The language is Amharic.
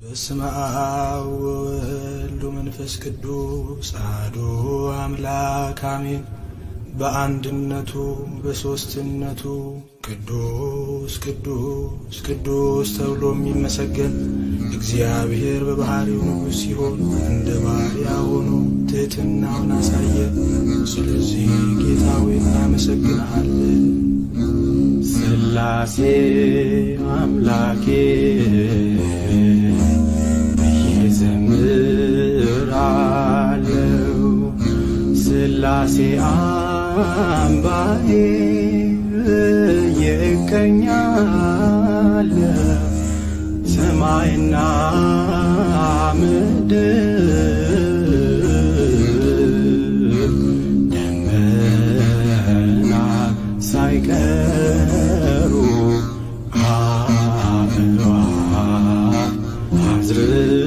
በስመ አብ ወወልድ ወመንፈስ ቅዱስ አሐዱ አምላክ አሜን። በአንድነቱ በሦስትነቱ ቅዱስ ቅዱስ ቅዱስ ተብሎ የሚመሰገን እግዚአብሔር በባህሪው ንጉሥ ሲሆን እንደ ባሪያ ሆኖ ትሕትናውን አሳየ። ስለዚህ ጌታ ሆይ እናመሰግንሃለን። ሥላሴ አምላኬ ዘምራለው፣ ሥላሴ አምባዬ እቀኛለሁ። ሰማይና ምድር ደመና ሳይቀሩ አእዋፍ አዝርዕት